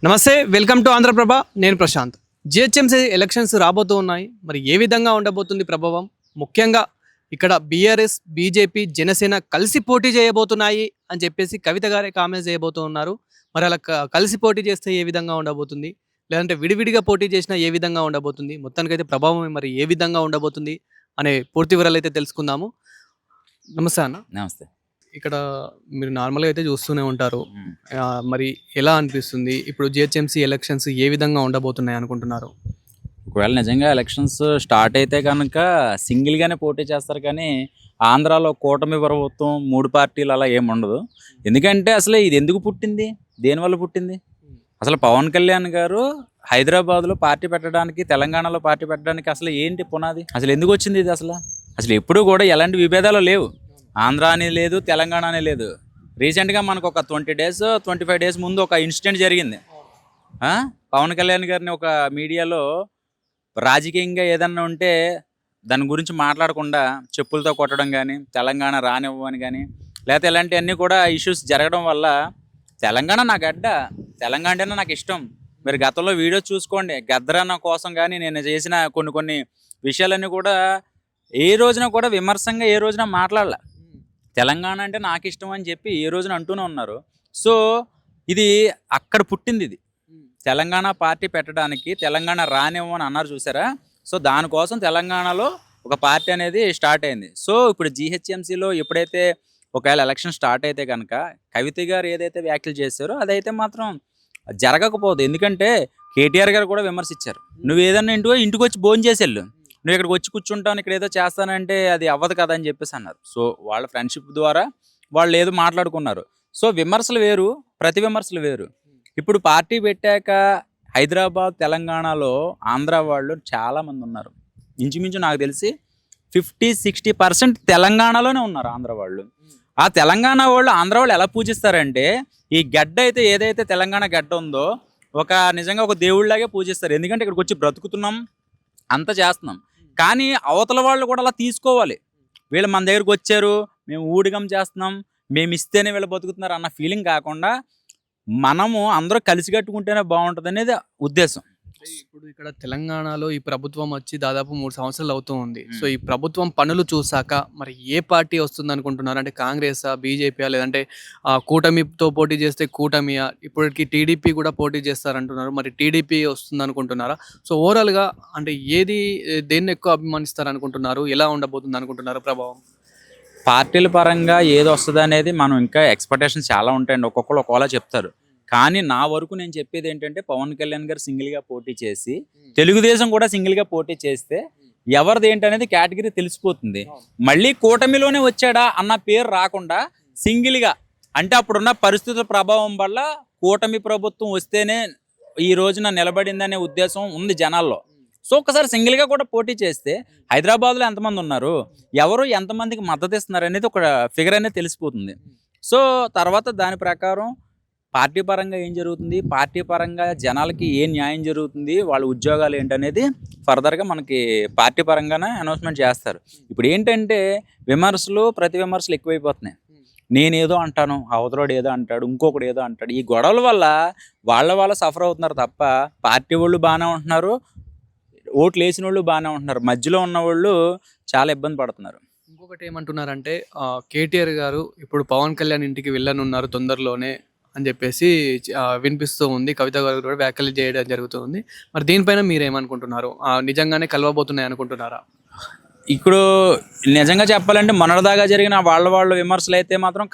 నమస్తే, welcome to Andhraprabha. నేను Prashanth. GHMC elections రాబోతూ ఉన్నాయి. మరి ఏ విధంగా ఉండబోతుంది ప్రభావం? ముఖ్యంగా ఇక్కడ బీఆర్ఎస్, బీజేపీ, జనసేన కలిసి పోటీ చేయబోతున్నాయి అని చెప్పేసి కవిత గారే కామెంట్స్ చేయబోతూ ఉన్నారు. మరి అలా కలిసి పోటీ చేస్తే ఏ విధంగా ఉండబోతుంది, లేదంటే విడివిడిగా పోటీ చేసినా ఏ విధంగా ఉండబోతుంది, మొత్తానికైతే ప్రభావం మరి ఏ విధంగా ఉండబోతుంది అనే పూర్తి వివరాలు అయితే తెలుసుకుందాము. నమస్తే అన్న. నమస్తే. ఇక్కడ మీరు నార్మల్గా అయితే చూస్తూనే ఉంటారు. మరి ఎలా అనిపిస్తుంది ఇప్పుడు జిహెచ్ఎంసీ ఎలక్షన్స్ ఏ విధంగా ఉండబోతున్నాయి అనుకుంటున్నారు? ఒకవేళ నిజంగా ఎలక్షన్స్ స్టార్ట్ అయితే కనుక సింగిల్గానే పోటీ చేస్తారు, కానీ ఆంధ్రాలో కూటమి ప్రభుత్వం 3 పార్టీలు అలా ఏముండదు. ఎందుకంటే అసలు ఇది ఎందుకు పుట్టింది, దేనివల్ల పుట్టింది? అసలు పవన్ కళ్యాణ్ గారు హైదరాబాద్లో పార్టీ పెట్టడానికి, తెలంగాణలో పార్టీ పెట్టడానికి అసలు ఏంటి పునాది? అసలు ఎందుకు వచ్చింది ఇది? అసలు ఎప్పుడూ కూడా ఎలాంటి విభేదాలు లేవు. ఆంధ్ర అని లేదు, తెలంగాణ అని లేదు. రీసెంట్గా మనకు ఒక 20 days 25 days ముందు ఒక ఇన్సిడెంట్ జరిగింది. పవన్ కళ్యాణ్ గారిని ఒక మీడియాలో రాజకీయంగా ఏదన్నా ఉంటే దాని గురించి మాట్లాడకుండా చెప్పులతో కొట్టడం కానీ, తెలంగాణ రానివ్వని కానీ, లేకపోతే ఇలాంటివన్నీ కూడా ఇష్యూస్ జరగడం వల్ల తెలంగాణ నా గడ్డ, తెలంగాణ అంటేనే నాకు ఇష్టం. మీరు గతంలో వీడియో చూసుకోండి. గద్దరన్న కోసం కానీ నేను చేసిన కొన్ని విషయాలన్నీ కూడా ఏ రోజున కూడా విమర్శంగా ఏ రోజున మాట్లాడాల. తెలంగాణ అంటే నాకు ఇష్టం అని చెప్పి ఏ రోజున అంటూనే ఉన్నారు. సో ఇది అక్కడ పుట్టింది. ఇది తెలంగాణ పార్టీ పెట్టడానికి, తెలంగాణ రానివ్వని అన్నారు చూసారా. సో దానికోసం తెలంగాణలో ఒక పార్టీ అనేది స్టార్ట్ అయింది. సో ఇప్పుడు జిహెచ్ఎంసీలో ఎప్పుడైతే ఒకవేళ ఎలక్షన్ స్టార్ట్ అయితే కనుక కవిత గారు ఏదైతే వ్యాఖ్యలు చేశారో అదైతే మాత్రం జరగకపోదు. ఎందుకంటే కేటీఆర్ గారు కూడా విమర్శించారు. నువ్వు ఏదన్నా ఇంటికి వచ్చి భోజనం చేసి వెళ్ళు, నువ్వు ఇక్కడికి వచ్చి కూర్చుంటాను, ఇక్కడ ఏదో చేస్తానంటే అది అవ్వదు కదా అని చెప్పేసి అన్నారు. సో వాళ్ళ ఫ్రెండ్షిప్ ద్వారా వాళ్ళు ఏదో మాట్లాడుకున్నారు. సో విమర్శలు వేరు, ప్రతి విమర్శలు వేరు. ఇప్పుడు పార్టీ పెట్టాక హైదరాబాద్, తెలంగాణలో ఆంధ్ర వాళ్ళు చాలామంది ఉన్నారు. ఇంచుమించు నాకు తెలిసి 50-60% తెలంగాణలోనే ఉన్నారు ఆంధ్ర వాళ్ళు. ఆ తెలంగాణ వాళ్ళు ఆంధ్ర వాళ్ళు ఎలా పూజిస్తారంటే ఈ గడ్డ అయితే ఏదైతే తెలంగాణ గడ్డ ఉందో నిజంగా ఒక దేవుళ్ళలాగే పూజిస్తారు. ఎందుకంటే ఇక్కడికి వచ్చి బ్రతుకుతున్నాం, అంత చేస్తున్నాం. కానీ అవతల వాళ్ళు కూడా అలా తీసుకోవాలి. వీళ్ళు మన దగ్గరికి వచ్చారు, మేము ఊడిగం చేస్తున్నాం, మేము ఇస్తేనే వీళ్ళు బతుకుతున్నారు అన్న ఫీలింగ్ కాకుండా మనము అందరూ కలిసి కట్టుకుంటేనే బాగుంటుంది అనేది ఉద్దేశం. ఇప్పుడు ఇక్కడ తెలంగాణలో ఈ ప్రభుత్వం వచ్చి దాదాపు 3 సంవత్సరాలు అవుతూ ఉంది. సో ఈ ప్రభుత్వం పనులు చూసాక మరి ఏ పార్టీ వస్తుంది అనుకుంటున్నారు? అంటే కాంగ్రెసా, బీజేపీయా, లేదంటే కూటమితో పోటీ చేస్తే కూటమియా? ఇప్పటికి టీడీపీ కూడా పోటీ చేస్తారంటున్నారు. మరి టీడీపీ వస్తుంది అనుకుంటున్నారా? సో ఓవరాల్గా అంటే దేన్ని ఎక్కువ అభిమానిస్తారు అనుకుంటున్నారు? ఎలా ఉండబోతుంది అనుకుంటున్నారు ప్రభావం? పార్టీల పరంగా ఏది వస్తుంది అనేది మనం ఇంకా ఎక్స్పెక్టేషన్స్ చాలా ఉంటాయండి. ఒక్కొక్కరు ఒకలా చెప్తారు. కానీ నా వరకు నేను చెప్పేది ఏంటంటే పవన్ కళ్యాణ్ గారు సింగిల్గా పోటీ చేసి, తెలుగుదేశం కూడా సింగిల్గా పోటీ చేస్తే ఎవరిది ఏంటనేది కేటగిరీ తెలిసిపోతుంది. మళ్ళీ కూటమిలోనే వచ్చాడా అన్న పేరు రాకుండా సింగిల్గా, అంటే అప్పుడున్న పరిస్థితుల ప్రభావం వల్ల కూటమి ప్రభుత్వం వస్తేనే ఈ రోజున నిలబడిందనే ఉద్దేశం ఉంది జనాల్లో. సో ఒకసారి సింగిల్గా కూడా పోటీ చేస్తే హైదరాబాద్లో ఎంతమంది ఉన్నారు, ఎవరు ఎంతమందికి మద్దతు ఇస్తున్నారు అనేది ఒక ఫిగర్ అనేది తెలిసిపోతుంది. సో తర్వాత దాని ప్రకారం పార్టీ పరంగా ఏం జరుగుతుంది, పార్టీ పరంగా జనాలకి ఏ న్యాయం జరుగుతుంది, వాళ్ళ ఉద్యోగాలు ఏంటనేది ఫర్దర్గా మనకి పార్టీ పరంగానే అనౌన్స్మెంట్ చేస్తారు. ఇప్పుడు ఏంటంటే ప్రతి విమర్శలు ఎక్కువైపోతున్నాయి. నేనేదో అంటాను, అవతలోడు ఏదో అంటాడు, ఇంకొకడు ఏదో అంటాడు. ఈ గొడవల వల్ల వాళ్ళ సఫర్ అవుతున్నారు తప్ప పార్టీ వాళ్ళు బాగానే ఉంటున్నారు, ఓట్లు వేసిన వాళ్ళు బాగానే ఉంటున్నారు, మధ్యలో ఉన్న వాళ్ళు చాలా ఇబ్బంది పడుతున్నారు. ఇంకొకటి ఏమంటున్నారంటే కేటీఆర్ గారు ఇప్పుడు పవన్ కళ్యాణ్ ఇంటికి వెళ్ళనున్నారు తొందరలోనే అని చెప్పేసి వినిపిస్తూ ఉంది. కవిత గారు కూడా వ్యాఖ్యలు చేయడం జరుగుతుంది. మరి దీనిపైన మీరేమనుకుంటున్నారు? నిజంగానే కలవబోతున్నాయి అనుకుంటున్నారా? ఇప్పుడు నిజంగా చెప్పాలంటే మొన్నటిదాకా జరిగిన వాళ్ళ విమర్శలు అయితే మాత్రం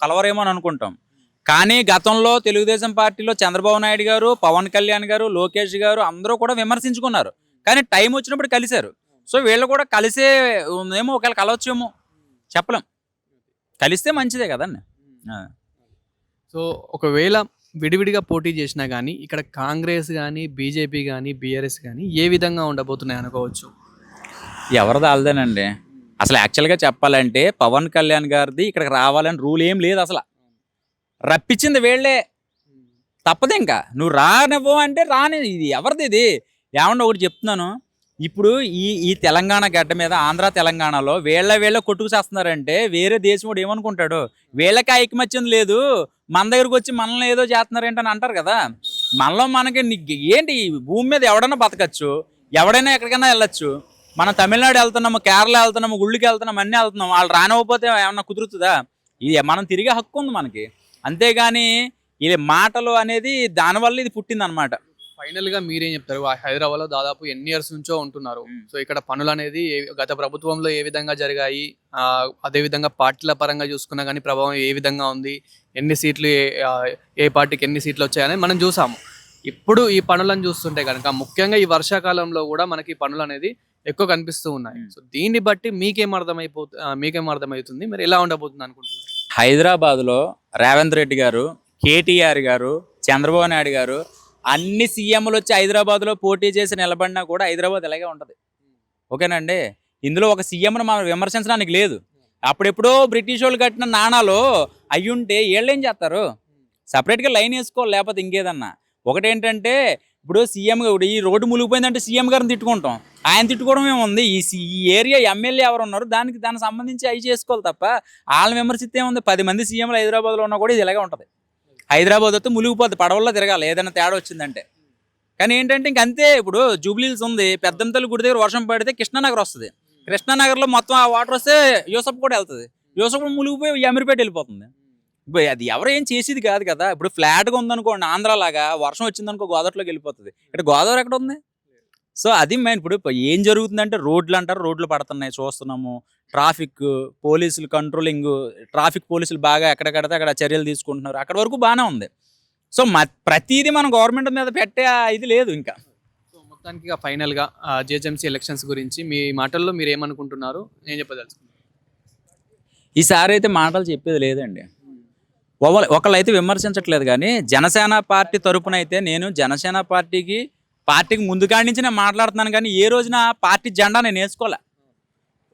కలవరేమో అని అనుకుంటాం. కానీ గతంలో తెలుగుదేశం పార్టీలో చంద్రబాబు నాయుడు గారు, పవన్ కళ్యాణ్ గారు, లోకేష్ గారు అందరూ కూడా విమర్శించుకున్నారు. కానీ టైం వచ్చినప్పుడు కలిశారు. సో వీళ్ళు కూడా కలిసే ఏమో, ఒకవేళ కలవచ్చేమో చెప్పలేం. కలిస్తే మంచిదే కదండి. సో ఒకవేళ విడివిడిగా పోటీ చేసినా కానీ ఇక్కడ కాంగ్రెస్ కానీ, బీజేపీ కానీ, బీఆర్ఎస్ కానీ ఏ విధంగా ఉండబోతున్నాయి అనుకోవచ్చు? ఎవరిది వాళ్ళదేనండి. అసలు యాక్చువల్గా చెప్పాలంటే పవన్ కళ్యాణ్ గారిది ఇక్కడికి రావాలని రూల్ ఏం లేదు. అసలు రప్పించింది వీళ్ళే, తప్పదు. ఇంకా నువ్వు రానివ్వు అంటే రాని. ఇది ఎవరిది? ఇది ఏమన్నా ఒకటి చెప్తున్నాను, ఇప్పుడు ఈ తెలంగాణ గడ్డ మీద ఆంధ్ర తెలంగాణలో వీళ్ళ కొట్టుకు చేస్తున్నారంటే వేరే దేశం వాడు ఏమనుకుంటాడు, వీళ్ళకి ఐకమత్యం లేదు, మన దగ్గరకు వచ్చి మనల్ని ఏదో చేస్తున్నారు ఏంటని అంటారు కదా. మనలో మనకి ఏంటి ఈ భూమి మీద ఎవడైనా బతకచ్చు, ఎవడైనా ఎక్కడికైనా వెళ్ళొచ్చు. మనం తమిళనాడు వెళ్తున్నాము, కేరళ వెళ్తున్నాము, గుళ్ళకి వెళ్తున్నాము, అన్నీ వెళ్తున్నాము. వాళ్ళు రానివ్వకపోతే ఏమన్నా కుదురుతుందా? ఇది మనం తిరిగే హక్కు ఉంది మనకి. అంతేగాని ఇది మాటలు అనేది దానివల్ల ఇది పుట్టింది అనమాట. ఫైనల్ గా మీరేం చెప్తారు? హైదరాబాద్ లో దాదాపు ఎన్ని ఇయర్స్ నుంచో ఉంటున్నారు. సో ఇక్కడ పనులు అనేది గత ప్రభుత్వంలో ఏ విధంగా జరిగాయి, అదే విధంగా పార్టీల పరంగా చూసుకున్నా కానీ ప్రభావం ఏ విధంగా ఉంది, ఎన్ని సీట్లు ఏ పార్టీకి ఎన్ని సీట్లు వచ్చాయని మనం చూసాము. ఇప్పుడు ఈ పనులను చూస్తుంటే కనుక ముఖ్యంగా ఈ వర్షాకాలంలో కూడా మనకి పనులు అనేది ఎక్కువ కనిపిస్తూ ఉన్నాయి. సో దీన్ని బట్టి మీకేం అర్థమవుతుంది, మరి ఎలా ఉండబోతుంది అనుకుంటున్నారు? హైదరాబాద్లో రేవంత్ రెడ్డి గారు, కేటీఆర్ గారు, చంద్రబాబు నాయుడు గారు అన్ని సీఎంలు వచ్చి హైదరాబాద్లో పోటీ చేసి నిలబడినా కూడా హైదరాబాద్ ఇలాగే ఉంటుంది. ఓకేనండి. ఇందులో ఒక సీఎంను మనం విమర్శించడానికి లేదు. అప్పుడెప్పుడో బ్రిటిష్ వాళ్ళు కట్టిన నాణాలు అయ్యుంటే వీళ్ళేం చేస్తారు? సపరేట్గా లైన్ వేసుకోవాలి, లేకపోతే ఇంకేదన్నా. ఒకటేంటంటే ఇప్పుడు సీఎం ఈ రోడ్డు మునిగిపోయిందంటే సీఎం గారిని తిట్టుకుంటాం. ఆయన తిట్టుకోవడం ఏముంది? ఈ ఏరియా ఎమ్మెల్యే ఎవరు ఉన్నారు దానికి సంబంధించి అవి చేసుకోవాలి తప్ప వాళ్ళని విమర్శిస్తే ఏముంది? 10 మంది సీఎంలు హైదరాబాద్లో ఉన్నా కూడా ఇది ఇలాగే ఉంటుంది. హైదరాబాద్ వస్తే మునిగిపోద్ది, పడవల్లో తిరగాలి ఏదైనా తేడా వచ్చిందంటే. కానీ ఏంటంటే ఇంకంతే. ఇప్పుడు జూబ్లీహిల్స్ ఉంది, పెద్దంతల్లి గుడి దగ్గర వర్షం పడితే కృష్ణానగర్ వస్తుంది. కృష్ణానగర్లో మొత్తం ఆ వాటర్ వస్తే యూసఫ్ కూడా వెళ్తుంది. యూసఫ్ కూడా మునిగిపోయి అమీర్పేట వెళ్ళిపోతుంది. ఇప్పుడు అది ఎవరు ఏం చేసేది కాదు కదా. ఇప్పుడు ఫ్లాట్గా ఉందనుకోండి ఆంధ్రాలాగా, వర్షం వచ్చిందనుకో గోదావరిలోకి వెళ్ళిపోతుంది. ఇక్కడ గోదావరి ఎక్కడ ఉంది? సో అది మెయిన్. ఇప్పుడు ఏం జరుగుతుందంటే రోడ్లు అంటారు, రోడ్లు పడుతున్నాయి చూస్తున్నాము. ట్రాఫిక్ పోలీసులు కంట్రోలింగ్, ట్రాఫిక్ పోలీసులు బాగా ఎక్కడికడితే అక్కడ చర్యలు తీసుకుంటున్నారు. అక్కడ వరకు బాగానే ఉంది. సో ప్రతిదీ మనం గవర్నమెంట్ మీద పెట్టే ఇది లేదు ఇంకా. సో మొత్తానికి ఫైనల్గా జిహెచ్ఎంసీ ఎలక్షన్స్ గురించి మీ మాటల్లో మీరు ఏమనుకుంటున్నారు, నేను చెప్పదలుచుకున్నాను. ఈసారి అయితే మాటలు చెప్పేది లేదండి. ఒకళ్ళైతే విమర్శించట్లేదు కానీ జనసేన పార్టీ తరపున అయితే నేను జనసేన పార్టీకి ముందుకాడి నుంచి నేను మాట్లాడుతున్నాను. కానీ ఏ రోజున పార్టీ జెండా నేను వేసుకోలే,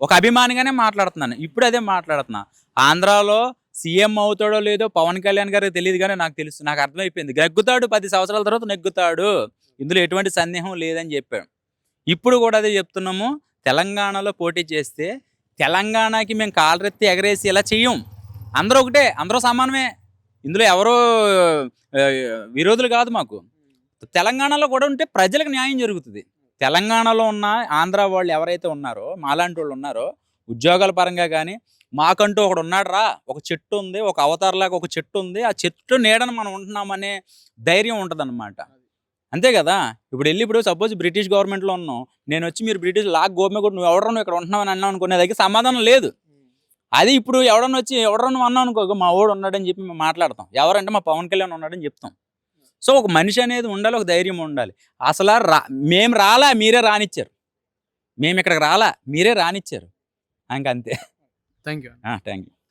ఒక అభిమానిగానే మాట్లాడుతున్నాను. ఇప్పుడు అదే మాట్లాడుతున్నా. ఆంధ్రాలో సీఎం అవుతాడో లేదో పవన్ కళ్యాణ్ గారికి తెలియదు కానీ నాకు తెలుసు, నాకు అర్థమైపోయింది. నెగ్గుతాడు, 10 సంవత్సరాల తర్వాత నెగ్గుతాడు, ఇందులో ఎటువంటి సందేహం లేదని చెప్పాడు. ఇప్పుడు కూడా అదే చెప్తున్నాము. తెలంగాణలో పోటీ చేస్తే తెలంగాణకి మేము కాలరెత్తి ఎగరేసి ఇలా చెయ్యం. అందరూ ఒకటే, అందరూ సమానమే. ఇందులో ఎవరో విరోధులు కాదు మాకు. తెలంగాణలో కూడా ఉంటే ప్రజలకు న్యాయం జరుగుతుంది. తెలంగాణలో ఉన్న ఆంధ్ర వాళ్ళు ఎవరైతే ఉన్నారో, మాలాంటి వాళ్ళు ఉన్నారో, ఉద్యోగాల పరంగా కానీ మాకంటూ ఒకడు ఉన్నాడు రా, ఒక చెట్టు ఉంది, ఒక అవతారలాగా ఒక చెట్టు ఉంది, ఆ చెట్టు నీడను మనం ఉంటున్నామనే ధైర్యం ఉంటుంది అన్నమాట. అంతే కదా. ఇప్పుడు సపోజ్ బ్రిటిష్ గవర్నమెంట్లో ఉన్నాం, నేను వచ్చి మీరు బ్రిటిష్ లాగ్ గవర్నమెంట్ కూడా నువ్వు ఎవడన్నా ఇక్కడ ఉంటున్నావు అని అన్నావు అనుకునే దగ్గర సమాధానం లేదు. అది ఇప్పుడు ఎవడన్నా వచ్చి ఎవడన్నా అన్నావు అనుకో, మా వాడు ఉన్నాడని చెప్పి మేము మాట్లాడతాం. ఎవరంటే మా పవన్ కళ్యాణ్ ఉన్నాడని చెప్తాం. సో ఒక మనిషి అనేది ఉండాలి, ఒక ధైర్యం ఉండాలి. అసలు మేము రాలా, మీరే రానిచ్చారు. మేము ఇక్కడికి రాలా, మీరే రానిచ్చారు. ఇంకంతే. Thank you. Thank you.